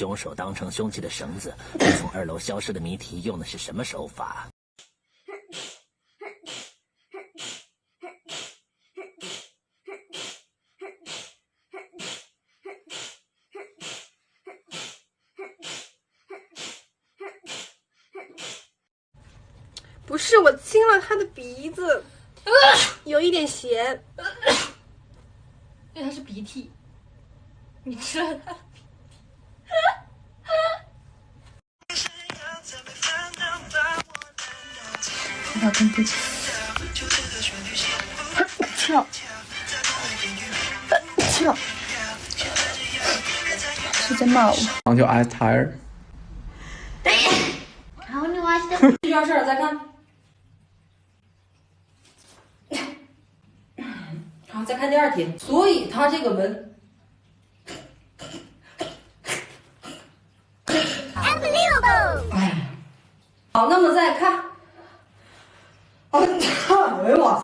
凶手当成凶器的绳子从2楼消失的谜题用的是什么手法？不是，我亲了他的鼻子，有一点咸，因为它是鼻涕，你吃了它的鼻涕。打喷嚏，吃了，吃了，是在骂我。Until I tired。好，你watch the。这件事儿再看。好，再看第2题。所以它这个门。Unbelievable！ 哎，好，那么再看。哎呀妈！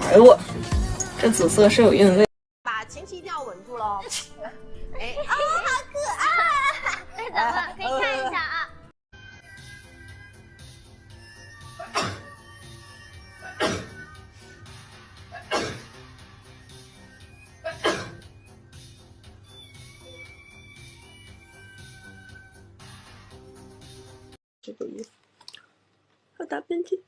哎呦我，这紫色是有韵味。把前期一定要稳住喽。哎，哦，好可爱！哎，等会可以看一下啊。这个意思。要打喷嚏。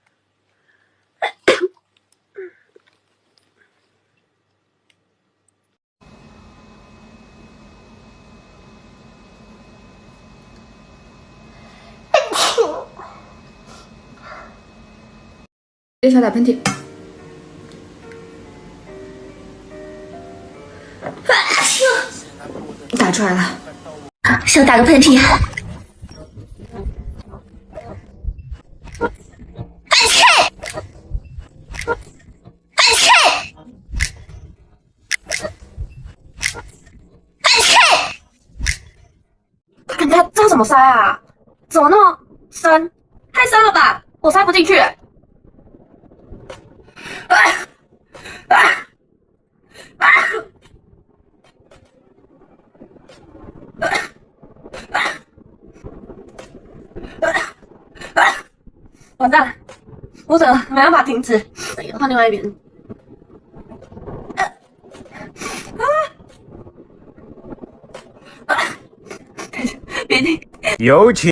小打喷嚏。打出来了。好，手打个喷嚏。看他这怎么塞啊？怎么那么深？太深了吧，我塞不进去。完蛋，我怎么没办法停止？换另外一边。别停！有请。